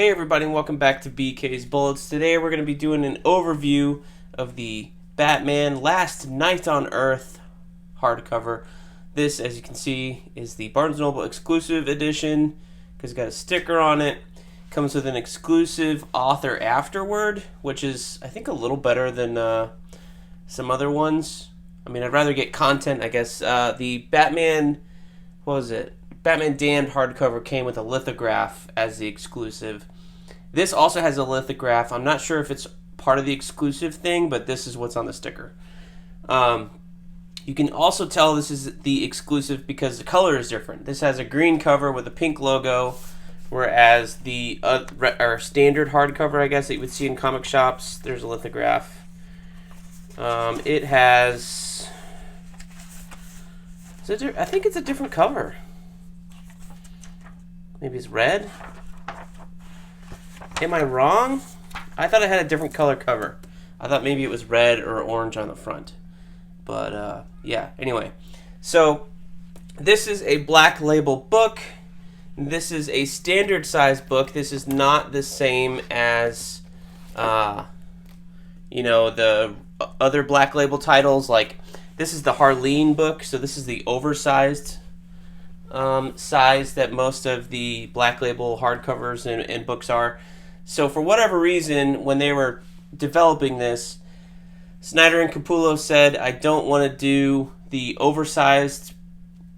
Hey everybody, and welcome back to BK's Bullets. Today we're going to be doing an overview of the Batman Last Night on Earth hardcover. This, as you can see, is the Barnes & Noble exclusive edition because it's got a sticker on it. Comes with an exclusive author afterword, which is, I think, a little better than some other ones. I mean, I'd rather get content, I guess. The Batman, what was it? Batman Damned hardcover came with a lithograph as the exclusive. This also has a lithograph. I'm not sure if it's part of the exclusive thing, but this is what's on the sticker. You can also tell this is the exclusive because the color is different. This has a green cover with a pink logo, whereas the standard hardcover, I guess, that you would see in comic shops, there's a lithograph. It has... I think it's a different cover. Maybe it's red? Am I wrong? I thought it had a different color cover. I thought maybe it was red or orange on the front. But, yeah, anyway. So, this is a black label book. This is a standard size book. This is not the same as, the other black label titles. Like, this is the Harleen book, so this is the oversized size that most of the black label hardcovers and books are. So for whatever reason, when they were developing this, Snyder and Capullo said, I don't want to do the oversized,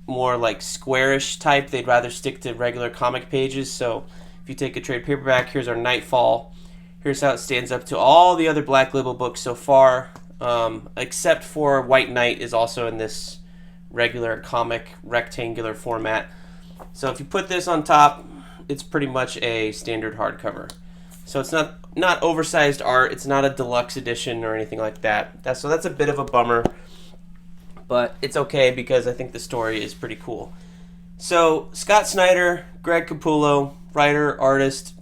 more like squarish type. They'd rather stick to regular comic pages. So if you take a trade paperback, here's our Nightfall. Here's how it stands up to all the other black label books so far, except for White Knight is also in this regular comic rectangular format. So if you put this on top, it's pretty much a standard hardcover. So it's not oversized art. It's not a deluxe edition or anything like that. So that's a bit of a bummer, but it's okay because I think the story is pretty cool. So Scott Snyder, Greg Capullo, writer, artist.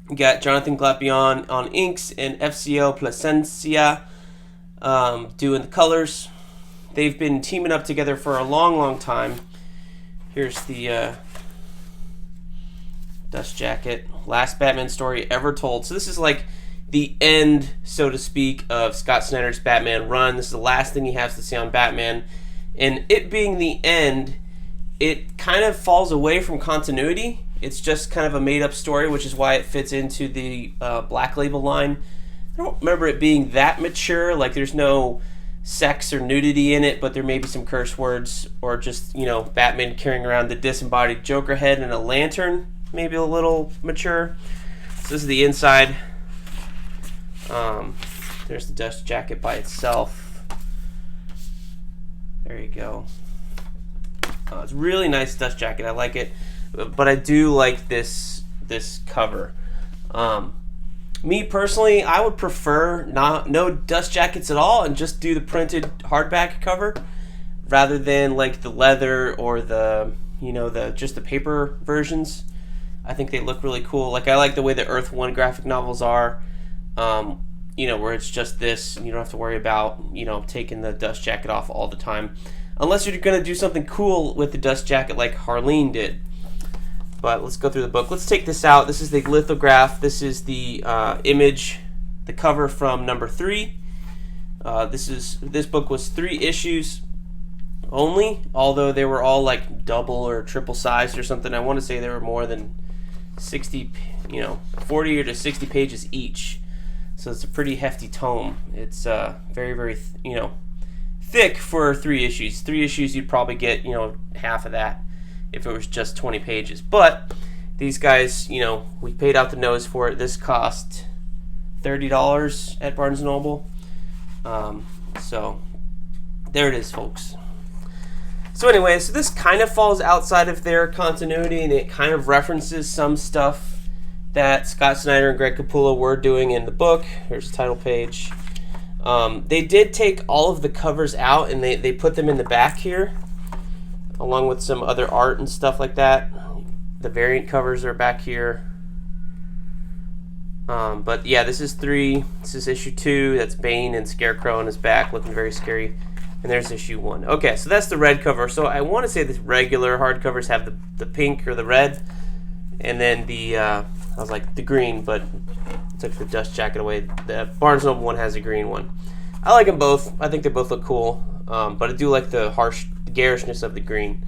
You got Jonathan Glapion on inks and FCO Plasencia doing the colors. They've been teaming up together for a long, long time. Here's the dust jacket. Last Batman story ever told. So this is like the end, so to speak, of Scott Snyder's Batman run. This is the last thing he has to say on Batman. And it being the end, it kind of falls away from continuity. It's just kind of a made-up story, which is why it fits into the Black Label line. I don't remember it being that mature. Like, there's no sex or nudity in it, but there may be some curse words, or just, Batman carrying around the disembodied Joker head and a lantern, maybe a little mature. So this is the inside. There's the dust jacket by itself. There you go. It's a really nice dust jacket. I like it, but I do like this cover. Me personally, I would prefer no dust jackets at all and just do the printed hardback cover rather than like the leather or the just the paper versions. I think they look really cool. Like, I like the way the Earth 1 graphic novels are, where it's just this and you don't have to worry about taking the dust jacket off all the time, unless you're going to do something cool with the dust jacket like Harleen did. But let's go through the book. Let's take this out. This is the lithograph. This is the image, the cover from number 3. This book was 3 issues only, although they were all like double or triple sized or something. I want to say they were more than 40 or to 60 pages each. So it's a pretty hefty tome. It's very, very, thick for 3 issues. 3 issues, you'd probably get, half of that if it was just 20 pages. But these guys, we paid out the nose for it. This cost $30 at Barnes & Noble. So there it is, folks. So anyway, so this kind of falls outside of their continuity, and it kind of references some stuff that Scott Snyder and Greg Capullo were doing in the book. Here's the title page. They did take all of the covers out, and they put them in the back here, along with some other art and stuff like that. The variant covers are back here. But yeah, this is 3. This is issue 2. That's Bane and Scarecrow on his back, looking very scary. And there's issue 1. Okay, so that's the red cover. So I want to say the regular hardcovers have the pink or the red. And then the I was like, the green, but took the dust jacket away. The Barnes & Noble one has a green one. I like them both. I think they both look cool, but I do like the harsh garishness of the green.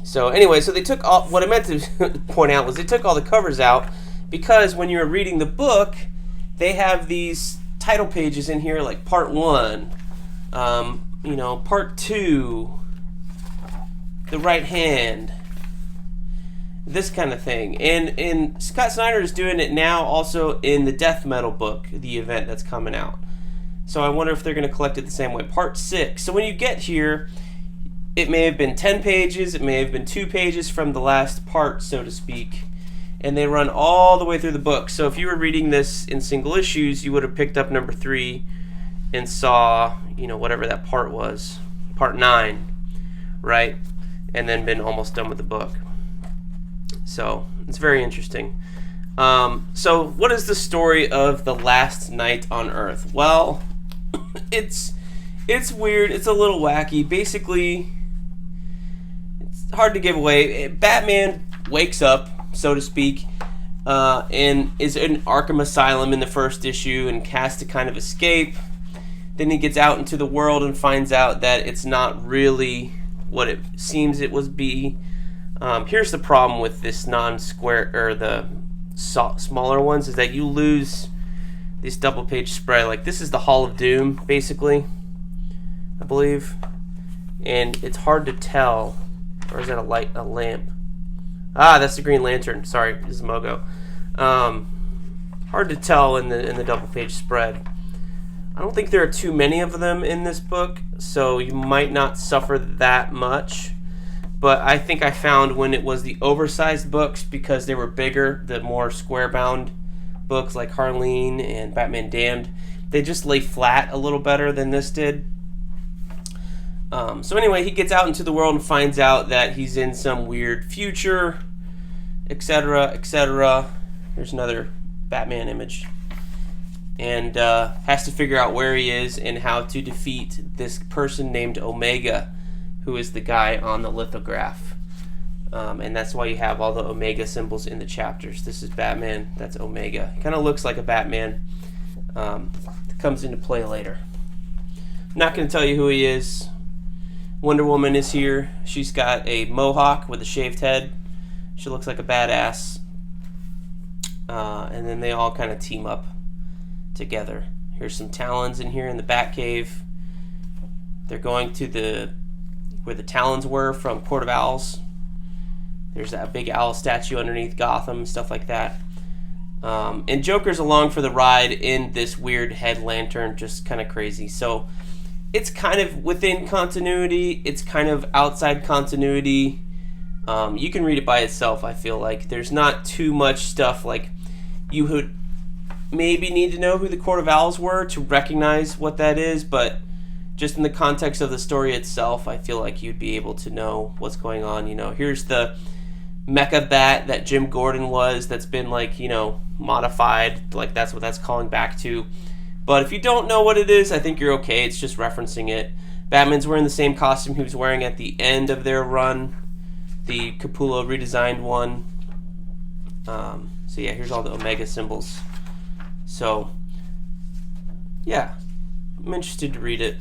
So anyway, so they took all, what I meant to point out was they took all the covers out because when you were reading the book, they have these title pages in here like part 1, part 2, the right hand, this kind of thing. And Scott Snyder is doing it now also in the death metal book, the event that's coming out. So I wonder if they're going to collect it the same way. Part 6. So when you get here, it may have been 10 pages, it may have been 2 pages from the last part, so to speak. And they run all the way through the book. So if you were reading this in single issues, you would have picked up number 3 and saw, whatever that part was, part 9, right? And then been almost done with the book. So it's very interesting. So what is the story of The Last Night on Earth? Well, it's weird. It's a little wacky. Basically, it's hard to give away. Batman wakes up, so to speak, and is in Arkham Asylum in the first issue and has to kind of escape. Then he gets out into the world and finds out that it's not really what it seems it was be. Here's the problem with this non-square, or the smaller ones, is that you lose this double-page spread. Like, this is the Hall of Doom, basically, I believe. And it's hard to tell. Or is that a lamp? Ah, that's the Green Lantern. Sorry, this is Mogo. Hard to tell in the double-page spread. I don't think there are too many of them in this book, so you might not suffer that much. But I think I found when it was the oversized books, because they were bigger, the more square-bound books like Harleen and Batman Damned, they just lay flat a little better than this did. So anyway, he gets out into the world and finds out that he's in some weird future, etc., etc. Here's another Batman image. And has to figure out where he is and how to defeat this person named Omega, who is the guy on the lithograph. And that's why you have all the Omega symbols in the chapters. This is Batman, that's Omega. Kind of looks like a Batman. Comes into play later. I'm not going to tell you who he is. Wonder Woman is here. She's got a mohawk with a shaved head. She looks like a badass. And then they all kind of team up together. Here's some Talons in here in the Batcave. They're going to where the Talons were from Court of Owls. There's that big owl statue underneath Gotham, stuff like that. And Joker's along for the ride in this weird head lantern, just kind of crazy. So it's kind of within continuity. It's kind of outside continuity. You can read it by itself, I feel like. There's not too much stuff like you would maybe need to know who the Court of Owls were to recognize what that is, but just in the context of the story itself, I feel like you'd be able to know what's going on. Here's the Mecha Bat that Jim Gordon was, that's been modified, like that's what that's calling back to. But if you don't know what it is, I think you're okay. It's just referencing it. Batman's wearing the same costume he was wearing at the end of their run, the Capullo redesigned one. So yeah, here's all the Omega symbols. So yeah, I'm interested to read it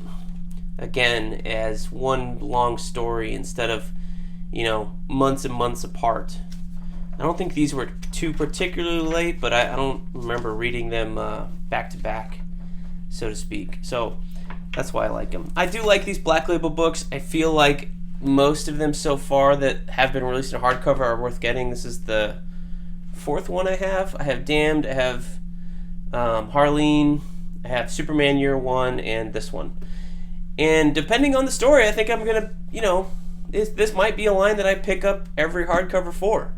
again as one long story instead of months and months apart. I don't think these were too particularly late, but I don't remember reading them back to back, so to speak. So that's why I like them. I do like these Black Label books. I feel like most of them so far that have been released in hardcover are worth getting. This is the 4th one I have. I have Damned, I have Harleen, I have Superman Year One, and this one. And depending on the story, I think I'm going to, this might be a line that I pick up every hardcover for.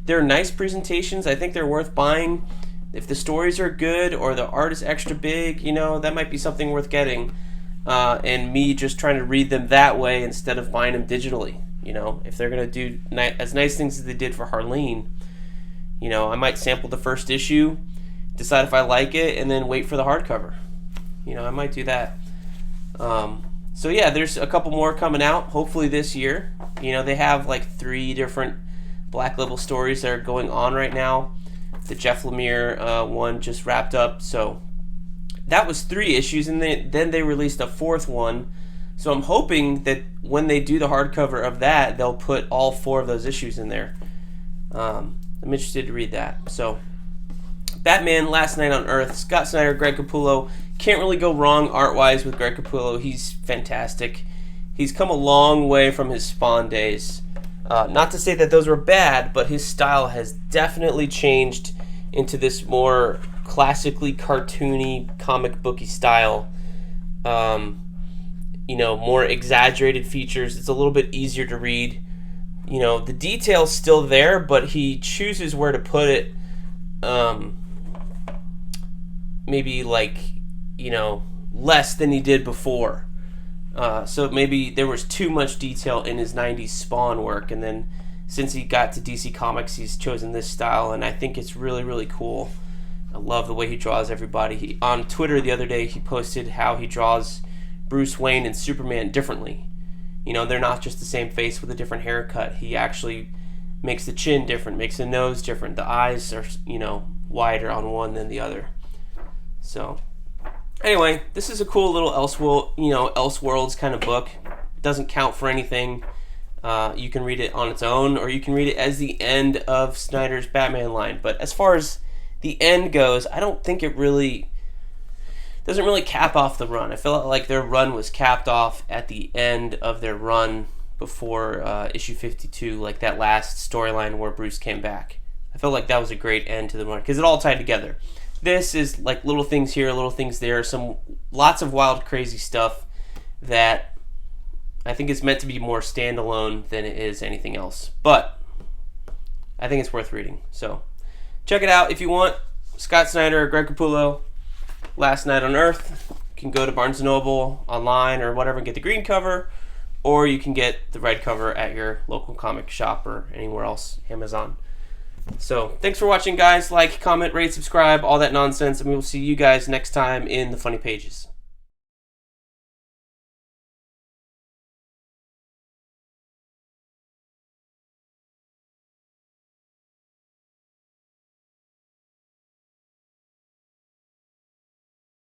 They're nice presentations. I think they're worth buying. If the stories are good or the art is extra big, that might be something worth getting. And me just trying to read them that way instead of buying them digitally. If they're going to do as nice things as they did for Harleen, I might sample the first issue, decide if I like it, and then wait for the hardcover. I might do that. So yeah, there's a couple more coming out, hopefully this year. They have like 3 different Black Label stories that are going on right now. The Jeff Lemire one just wrapped up, so that was 3 issues, and then they released a 4th one. So I'm hoping that when they do the hardcover of that, they'll put all 4 of those issues in there. I'm interested to read that. So Batman Last Night on Earth, Scott Snyder, Greg Capullo. Can't really go wrong art-wise with Greg Capullo. He's fantastic. He's come a long way from his Spawn days. Not to say that those were bad, but his style has definitely changed into this more classically cartoony, comic booky style. More exaggerated features. It's a little bit easier to read. The detail's still there, but he chooses where to put it. Maybe less than he did before. So maybe there was too much detail in his 90s Spawn work, and then since he got to DC Comics, he's chosen this style, and I think it's really, really cool. I love the way he draws everybody. On Twitter the other day, he posted how he draws Bruce Wayne and Superman differently. They're not just the same face with a different haircut. He actually makes the chin different, makes the nose different. The eyes are, wider on one than the other. So, anyway, this is a cool little Elseworlds kind of book. It doesn't count for anything. You can read it on its own, or you can read it as the end of Snyder's Batman line. But as far as the end goes, I don't think it doesn't really cap off the run. I feel like their run was capped off at the end of their run before issue 52, like that last storyline where Bruce came back. I felt like that was a great end to the run because it all tied together. This is like little things here, little things there, lots of wild, crazy stuff that I think is meant to be more standalone than it is anything else. But I think it's worth reading. So check it out if you want. Scott Snyder, Greg Capullo, Last Night on Earth. You can go to Barnes & Noble online or whatever and get the green cover, or you can get the red cover at your local comic shop or anywhere else, Amazon. So thanks for watching, guys. Like, comment, rate, subscribe, all that nonsense, and we will see you guys next time in the Funny Pages.